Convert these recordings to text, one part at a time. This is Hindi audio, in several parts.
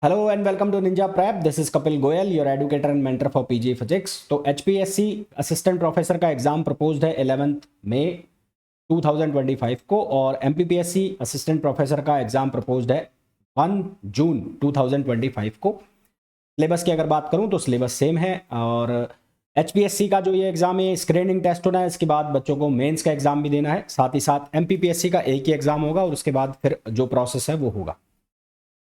Hello and welcome to Ninja Prep. This is Kapil Goyal, your educator and mentor for PG physics. तो एचपीएससी असिस्टेंट प्रोफेसर का एग्जाम प्रपोज्ड है 11 मई 2025 को, और एमपीपीएससी असिस्टेंट प्रोफेसर का एग्जाम प्रपोज्ड है 1 जून 2025 को। सिलेबस की अगर बात करूं तो सिलेबस सेम है, और एचपीएससी का जो ये एग्ज़ाम है स्क्रीनिंग टेस्ट होना है, इसके बाद बच्चों को मेंस का एग्ज़ाम भी देना है, साथ ही साथ एमपीपीएससी का एक ही एग्ज़ाम होगा और उसके बाद फिर जो प्रोसेस है वो होगा।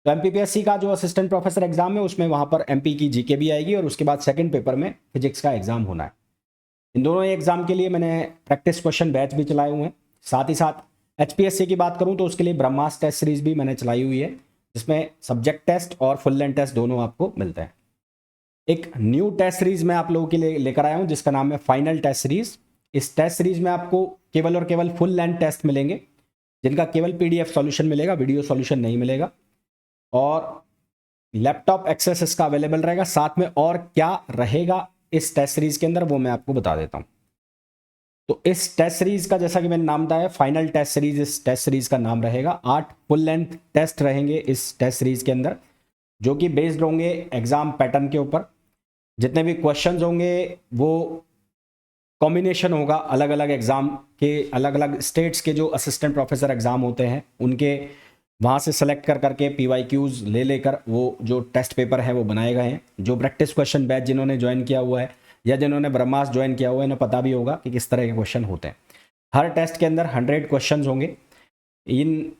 तो एमपीपीएससी का जो असिस्टेंट प्रोफेसर एग्जाम है उसमें वहाँ पर एमपी की जीके भी आएगी, और उसके बाद सेकंड पेपर में फिजिक्स का एग्ज़ाम होना है। इन दोनों एग्जाम के लिए मैंने प्रैक्टिस क्वेश्चन बैच भी चलाए हुए हैं। साथ ही साथ एचपीएससी की बात करूँ तो उसके लिए ब्रह्मास्त्र टेस्ट सीरीज भी मैंने चलाई हुई है, जिसमें सब्जेक्ट टेस्ट और फुल लेंथ टेस्ट दोनों आपको मिलते हैं। एक न्यू टेस्ट सीरीज मैं आप लोगों के लिए लेकर आया हूँ जिसका नाम है फाइनल टेस्ट सीरीज। इस टेस्ट सीरीज में आपको केवल और केवल फुल लेंथ टेस्ट मिलेंगे, जिनका केवल पीडीएफ सॉल्यूशन मिलेगा, वीडियो सॉल्यूशन नहीं मिलेगा, और लैपटॉप एक्सेस इसका अवेलेबल रहेगा। साथ में और क्या रहेगा इस टेस्ट सीरीज के अंदर वो मैं आपको बता देता हूं। तो इस टेस्ट सीरीज का, जैसा कि मैंने नाम बताया, फाइनल टेस्ट सीरीज इस टेस्ट सीरीज का नाम रहेगा। 8 फुल लेंथ टेस्ट रहेंगे इस टेस्ट सीरीज के अंदर, जो कि बेस्ड होंगे एग्जाम पैटर्न के ऊपर। जितने भी क्वेश्चंस होंगे वो कॉम्बिनेशन होगा अलग अलग एग्जाम के, अलग अलग स्टेट्स के जो असिस्टेंट प्रोफेसर एग्जाम होते हैं उनके वहाँ से सेलेक्ट कर करके पीवाईक्यूज ले लेकर वो जो टेस्ट पेपर है वो बनाए गए हैं। जो प्रैक्टिस क्वेश्चन बैच जिन्होंने ज्वाइन किया हुआ है या जिन्होंने ब्रह्मास्त्र ज्वाइन किया हुआ है, इन्हें पता भी होगा कि किस तरह के क्वेश्चन होते हैं। हर टेस्ट के अंदर 100 क्वेश्चन होंगे। इन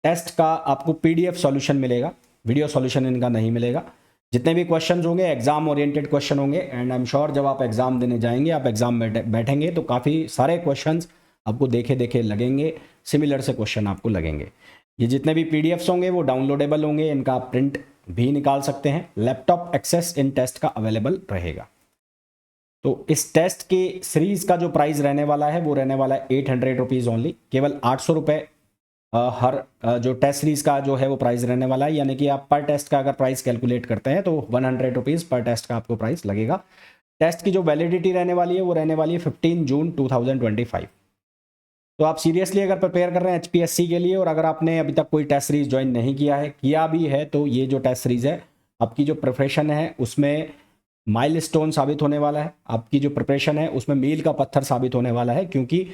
टेस्ट का आपको पीडीएफ सॉल्यूशन मिलेगा, वीडियो सॉल्यूशन इनका नहीं मिलेगा। जितने भी क्वेश्चन होंगे एग्जाम ओरिएंटेड क्वेश्चन होंगे, एंड आई एम श्योर जब आप एग्जाम देने जाएंगे, आप एग्जाम में बैठेंगे तो काफ़ी सारे क्वेश्चन आपको देखे देखे लगेंगे, सिमिलर से क्वेश्चन आपको लगेंगे। ये जितने भी पीडीएफ्स होंगे वो डाउनलोडेबल होंगे, इनका आप प्रिंट भी निकाल सकते हैं। लैपटॉप एक्सेस इन टेस्ट का अवेलेबल रहेगा। तो इस टेस्ट के सीरीज का जो प्राइस रहने वाला है वो रहने वाला है 800 रुपीज़ ओनली, केवल 800 रुपये हर जो टेस्ट सीरीज का जो है वो प्राइस रहने वाला है। यानी कि आप पर टेस्ट का अगर प्राइस कैलकुलेट करते हैं तो 100 रुपीज़ पर टेस्ट का आपको प्राइस लगेगा। टेस्ट की जो वैलिडिटी रहने वाली है वो रहने वाली है 15 जून 2025। तो आप सीरियसली अगर प्रिपेयर कर रहे हैं एचपीएससी के लिए, और अगर आपने अभी तक कोई टेस्ट सीरीज ज्वाइन नहीं किया है, किया भी है, तो ये जो टेस्ट सीरीज है आपकी जो प्रिपरेशन है उसमें माइलस्टोन साबित होने वाला है। आपकी जो प्रिपरेशन है उसमें मील का पत्थर साबित होने वाला है, क्योंकि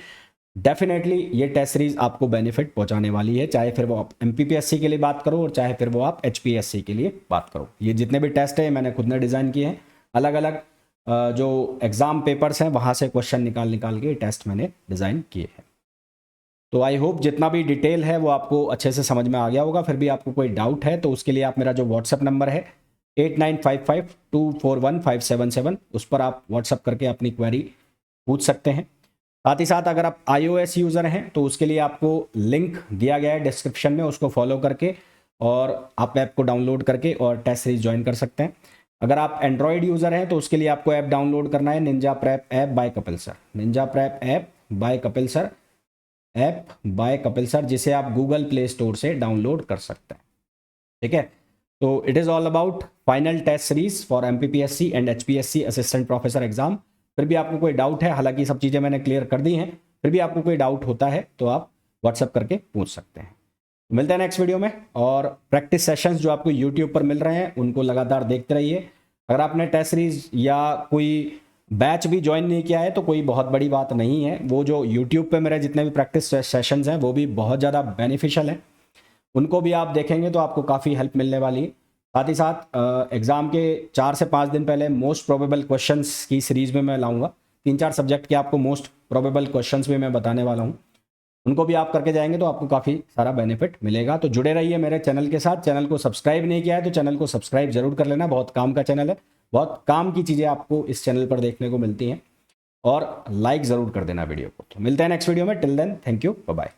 डेफिनेटली ये टेस्ट सीरीज आपको बेनिफिट पहुंचाने वाली है, चाहे फिर वो आप एमपीपीएससी के लिए बात करो और चाहे फिर वो आप एचपीएससी के लिए बात करो। ये जितने भी टेस्ट है मैंने खुद ने डिज़ाइन किए हैं, अलग अलग जो एग्ज़ाम पेपर्स हैं वहाँ से क्वेश्चन निकाल निकाल के टेस्ट मैंने डिज़ाइन किए हैं। तो आई होप जितना भी डिटेल है वो आपको अच्छे से समझ में आ गया होगा। फिर भी आपको कोई डाउट है तो उसके लिए आप मेरा जो व्हाट्सअप नंबर है 8955241577, उस पर आप व्हाट्सअप करके अपनी क्वेरी पूछ सकते हैं। साथ ही साथ अगर आप iOS यूज़र हैं तो उसके लिए आपको लिंक दिया गया है डिस्क्रिप्शन में, उसको फॉलो करके और आप ऐप को डाउनलोड करके और टेस्ट सीरीज ज्वाइन कर सकते हैं। अगर आप एंड्रॉयड यूज़र हैं तो उसके लिए आपको ऐप डाउनलोड करना है, Ninja Prep app by Kapil sir. Ninja Prep app by Kapil sir, app by Kapil sir, जिसे आप गूगल प्ले स्टोर से डाउनलोड कर सकते हैं। ठीक है, तो it is all about final test series for MPPSC and HPSC assistant professor exam. फिर भी आपको कोई डाउट है, हालांकि सब चीज़ें मैंने क्लियर कर दी हैं, फिर भी आपको कोई डाउट होता है तो आप व्हाट्सअप करके पूछ सकते हैं। मिलते हैं नेक्स्ट वीडियो में, और प्रैक्टिस सेशंस जो आपको यूट्यूब पर मिल रहे हैं उनको लगातार देखते रहिए। अगर आपने टेस्ट सीरीज या कोई बैच भी ज्वाइन नहीं किया है तो कोई बहुत बड़ी बात नहीं है, वो जो यूट्यूब पे मेरे जितने भी प्रैक्टिस सेशंस हैं वो भी बहुत ज़्यादा बेनिफिशियल हैं, उनको भी आप देखेंगे तो आपको काफ़ी हेल्प मिलने वाली है। साथ ही साथ एग्ज़ाम के 4 से 5 दिन पहले मोस्ट प्रोबेबल क्वेश्चंस की सीरीज़ में मैं लाऊंगा। 3-4 सब्जेक्ट के आपको मोस्ट प्रोबेबल क्वेश्चंस भी मैं बताने वाला हूँ, उनको भी आप करके जाएंगे तो आपको काफ़ी सारा बेनिफिट मिलेगा। तो जुड़े रहिए मेरे चैनल के साथ। चैनल को सब्सक्राइब नहीं किया है तो चैनल को सब्सक्राइब जरूर कर लेना, बहुत काम का चैनल है, बहुत काम की चीज़ें आपको इस चैनल पर देखने को मिलती हैं, और लाइक ज़रूर कर देना वीडियो को। तो मिलते हैं नेक्स्ट वीडियो में, till then thank you, bye bye.